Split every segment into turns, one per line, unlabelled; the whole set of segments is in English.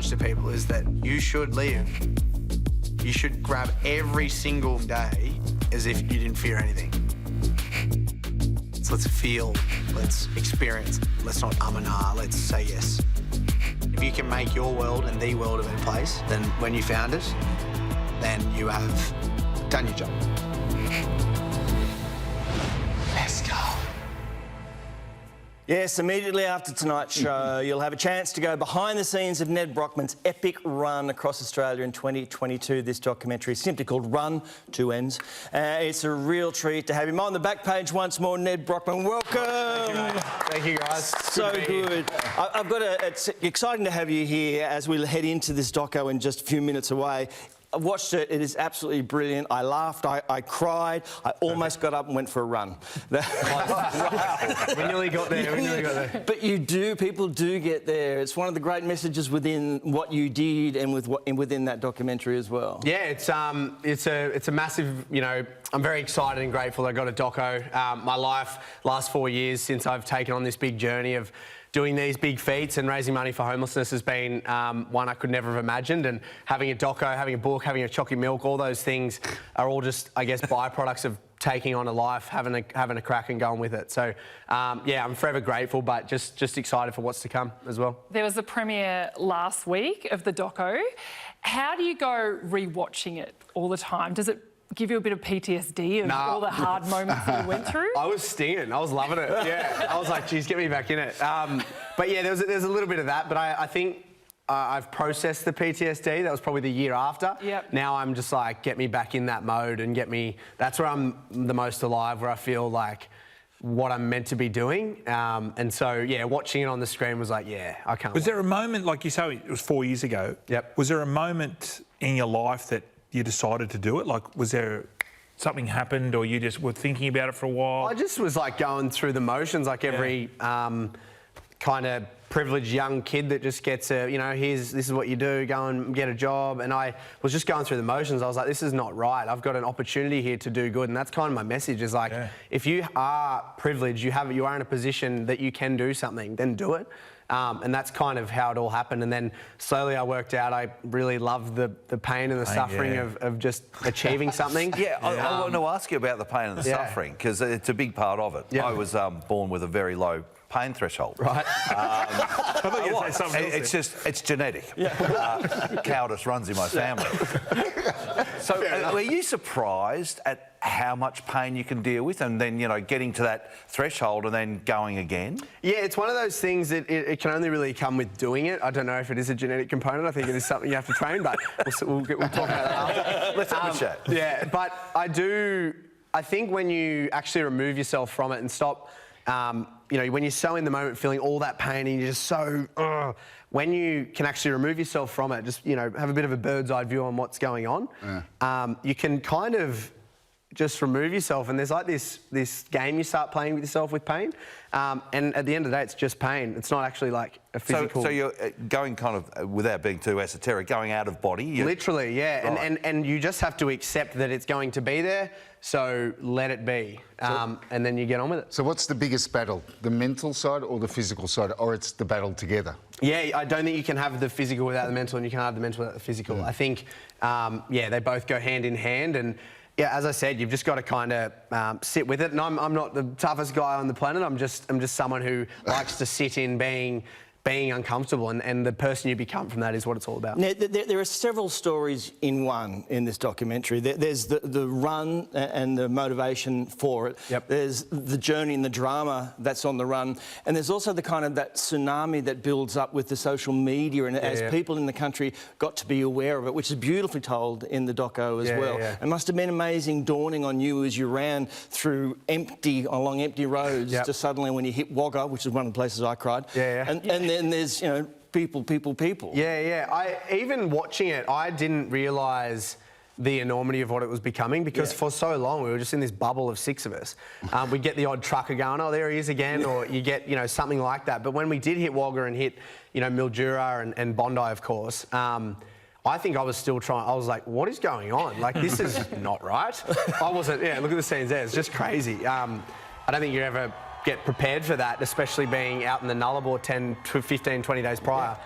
challenge to people is that you should live. You should grab every single day as if you didn't fear anything. So let's feel, let's experience, let's not and ah, let's say yes. If you can make your world and the world a better place than when you found it, then you have done your job. Let's go.
Yes, immediately after tonight's show, you'll have a chance to go behind the scenes of Ned Brockman's epic run across Australia in 2022. This documentary is simply called Run, 2 N's. It's a real treat to have him on the back page once more. Ned Brockman, welcome.
Thank you, guys.
So good. It's exciting to have you here as we head into this doco in just a few minutes away. I watched it. It is absolutely brilliant. I laughed. I cried. I almost got up and went for a run.
We nearly got there.
But people do get there. It's one of the great messages within what you did and within that documentary as well.
Yeah, it's a massive. I'm very excited and grateful that I got a doco. My last 4 years since I've taken on this big journey of doing these big feats and raising money for homelessness has been one I could never have imagined. And having a doco, having a book, having a chocolate milk, all those things are all just, I guess, byproducts of taking on a life, having a crack and going with it. So, yeah, I'm forever grateful, but just excited for what's to come as well.
There was a premiere last week of the doco. How do you go rewatching it all the time? Does it give you a bit of PTSD of all the hard moments that you went through?
I was stinging. I was loving it. Yeah, I was like, geez, get me back in it. But yeah, there's a little bit of that. But I think I've processed the PTSD. That was probably the year after.
Yep.
Now I'm just like, get me back in that mode and get me. That's where I'm the most alive. Where I feel like what I'm meant to be doing. And so yeah, watching it on the screen was like, yeah, I can't.
Was there a moment, like you say, it was 4 years ago?
Yep.
Was there a moment in your life that you decided to do it? Like, was there something happened, or you just were thinking about it for a while?
I just was like going through the motions, like every kind of privileged young kid that just gets this is what you do, go and get a job. And I was just going through the motions. I was like, this is not right. I've got an opportunity here to do good. And that's kind of my message is like, if you are privileged, you are in a position that you can do something, then do it. And that's kind of how it all happened. And then slowly I worked out I really loved the pain and the suffering of just achieving something.
I want to ask you about the pain and the suffering, because it's a big part of it.
Yeah.
I was born with a very low pain threshold.
Right.
It's genetic. Cowardice runs in my family. So were you surprised at how much pain you can deal with, and then getting to that threshold and then going again?
Yeah, it's one of those things that it can only really come with doing it. I don't know if it is a genetic component. I think it is something you have to train, but we'll talk about that after.
Let's have a chat.
Yeah, but I think when you actually remove yourself from it and stop, when you're so in the moment feeling all that pain and you're just so, when you can actually remove yourself from it, just, have a bit of a bird's eye view on what's going on, you can kind of just remove yourself, and there's like this game you start playing with yourself with pain, and at the end of the day, it's just pain. It's not actually like a physical.
So you're going kind of, without being too esoteric, going out of body.
Literally, yeah,
Right.
and you just have to accept that it's going to be there. So let it be, and then you get on with it.
So what's the biggest battle, the mental side or the physical side, or it's the battle together?
Yeah, I don't think you can have the physical without the mental, and you can have the mental without the physical. I think, they both go hand in hand, and yeah, as I said, you've just got to kind of sit with it. And I'm not the toughest guy on the planet. I'm just someone who likes to sit in being uncomfortable, and the person you become from that is what it's all about.
Now, there are several stories in one in this documentary. There's the run and the motivation for it.
Yep.
There's the journey and the drama that's on the run. And there's also the kind of that tsunami that builds up with the social media and as people in the country got to be aware of it, which is beautifully told in the doco as well.
Yeah.
It must have been amazing dawning on you as you ran through along empty roads to suddenly when you hit Wagga, which is one of the places I cried. And there's, people.
Yeah. Even watching it, I didn't realise the enormity of what it was becoming, because for so long we were just in this bubble of 6 of us. We'd get the odd trucker going, oh, there he is again, or you get, something like that. But when we did hit Wagga and hit, Mildura and Bondi, of course, I think I was still trying. I was like, what is going on? Like, this is not right. I wasn't, look at the scenes there. It's just crazy. I don't think you ever get prepared for that, especially being out in the Nullarbor 10 to 15, 20 days prior.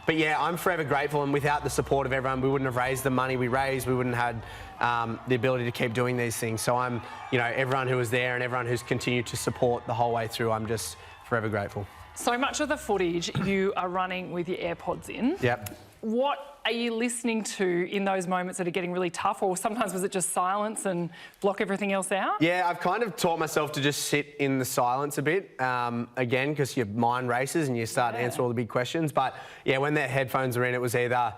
But yeah, I'm forever grateful, and without the support of everyone, we wouldn't have raised the money we raised. We wouldn't have had the ability to keep doing these things. So I'm, everyone who was there and everyone who's continued to support the whole way through, I'm just forever grateful.
So much of the footage you are running with your AirPods in.
Yep.
What are you listening to in those moments that are getting really tough, or sometimes was it just silence and block everything else out?
Yeah, I've kind of taught myself to just sit in the silence a bit, again, because your mind races and you start to answer all the big questions. But yeah, when their headphones were in, it was either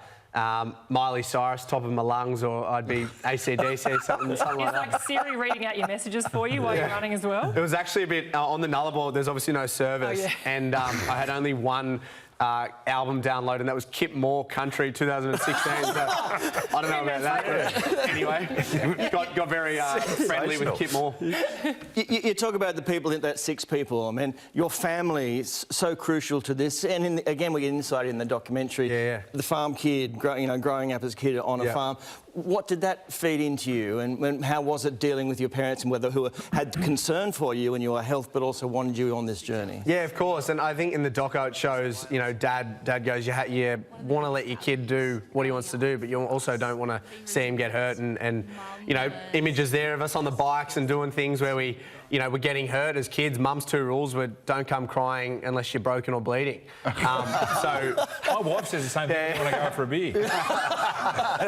Miley Cyrus, Top of My Lungs, or I'd be AC/DC, something like that.
Is like Siri reading out your messages for you while you're running as well?
It was actually a bit, on the Nullarbor, there's obviously no service, and I had only one album download, and that was Kip Moore Country 2016. So I don't know about that. Anyway, got very friendly with Kip Moore.
You talk about the people, that 6 people. I mean, your family is so crucial to this. And again, we get insight in the documentary.
Yeah.
The farm kid, growing up as a kid on a farm. What did that feed into you, and how was it dealing with your parents, and who had concern for you and your health, but also wanted you on this journey?
Yeah, of course. And I think in the doco it shows, Dad goes, you want to let your kid do what he wants to do, but you also don't want to see him get hurt. And images there of us on the bikes and doing things where we're getting hurt as kids. Mum's 2 rules were don't come crying unless you're broken or bleeding. So
my wife says the same thing when I go out for a beer.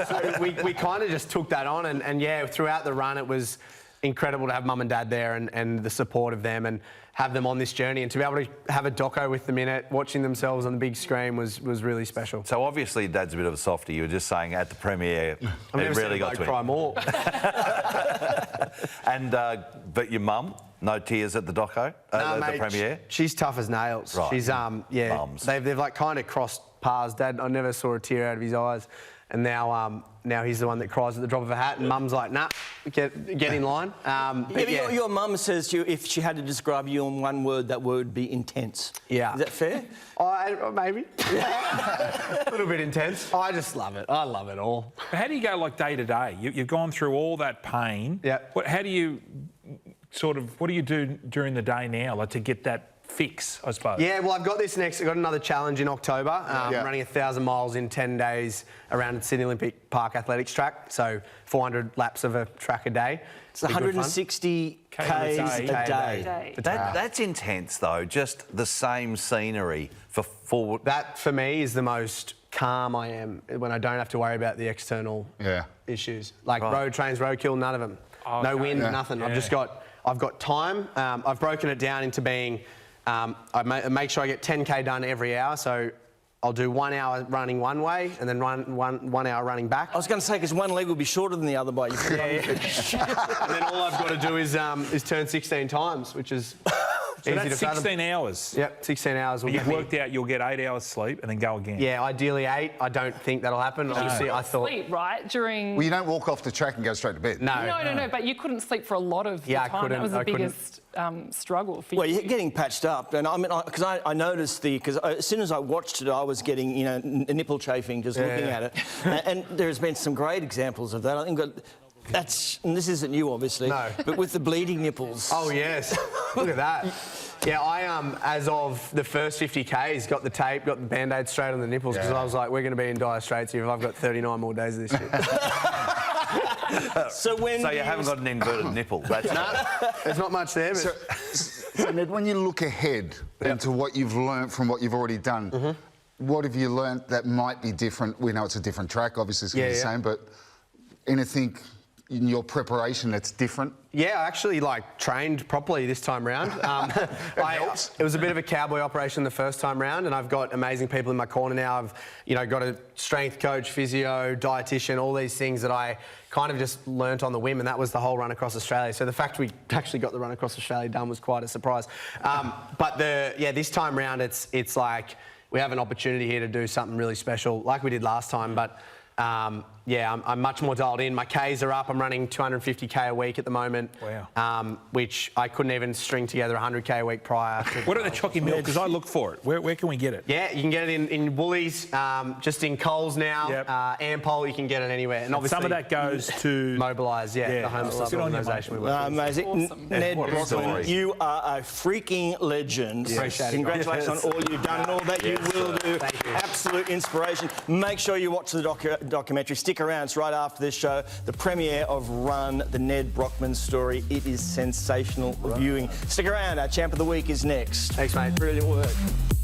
So we kind of just took that on, and yeah, throughout the run it was incredible to have Mum and Dad there and the support of them and have them on this journey, and to be able to have a doco with them in it, watching themselves on the big screen was really special.
So obviously Dad's a bit of a softie. You were just saying at the premiere, it really got to him.
Cry more.
And but your mum, no tears at the doco, at the premiere?
She's tough as nails.
Right.
She's
Mums.
they've like kind of crossed paths. Dad, I never saw a tear out of his eyes, and now he's the one that cries at the drop of a hat, and Mum's like, nah, get in line.
Your mum says to you, if she had to describe you in one word, that word would be intense.
Yeah.
Is that fair?
Maybe. A little bit intense. I just love it. I love it all.
But how do you go like day to day? You've gone through all that pain.
Yeah.
How do you what do you do during the day now, to get that fix, I suppose?
Yeah, well, I've got another challenge in October. Running 1,000 miles in 10 days around Sydney Olympic Park Athletics track, so 400 laps of a track a day.
It's 160 Ks a day.
That's intense, though, just the same scenery for 4...
That, for me, is the most calm I am when I don't have to worry about the external issues. Like road trains, roadkill, none of them.
Oh,
no wind, nothing.
Yeah.
I've got time. I've broken it down into being... I make sure I get 10K done every hour, so I'll do 1 hour running one way and then one hour running back.
I was going to say, because one leg will be shorter than the other by you.
And then all I've got to do is turn 16 times, which is
so
easy
that's
to fathom.
16 hours?
Yep, 16 hours.
You've worked out you'll get 8 hours sleep and then go again?
Yeah, ideally 8. I don't think that'll happen. Obviously, I thought...
Sleep, right? During...
Well, you don't walk off the track and go straight to bed.
No, but you couldn't sleep for a lot of the time.
I couldn't.
That was the biggest struggle for you.
Well, you're getting patched up, and because I noticed because as soon as I watched it, I was getting nipple chafing just looking at it, and there's been some great examples of that. I think and this isn't you, obviously, but with the bleeding nipples.
Oh yes, look at that. Yeah, I as of the first 50Ks, got the tape, got the band-aid straight on the nipples because I was like, we're going to be in dire straits here if I've got 39 more days of this shit.
So you
haven't got an inverted nipple? That's
there's not much there. But...
So Ned, when you look ahead into what you've learnt from what you've already done, what have you learnt that might be different? We know it's a different track, obviously it's going to be the same, but anything in your preparation that's different?
Yeah, I actually trained properly this time round. It was a bit of a cowboy operation the first time round, and I've got amazing people in my corner now. I've got a strength coach, physio, dietitian, all these things that I kind of just learnt on the whim, and that was the whole run across Australia. So the fact we actually got the run across Australia done was quite a surprise. But this time round, it's like we have an opportunity here to do something really special, like we did last time, but yeah, I'm much more dialed in. My Ks are up. I'm running 250k a week at the moment.
Wow.
Which I couldn't even string together 100k a week prior.
What are the Chalky Milk? Because I look for it. Where can we get it?
Yeah, you can get it in Woolies, just in Coles now.
Yep.
Ampol, you can get it anywhere. And obviously
Some of that goes to
Mobilise, yeah, the homeless
Good on you,
organisation we
mate.
work with.
Amazing.
Awesome.
Ned
What a
Brockman,
story.
you are a freaking legend.
Appreciate it,
Congratulations
guys.
on all you've done and all that you will do.
Thank you.
Absolute inspiration. Make sure you watch the documentary. Stick around. It's right after this show. The premiere of Run, the Ned Brockman story. It is sensational viewing. Stick around. Our Champ of the Week is next.
Thanks, mate.
Brilliant work.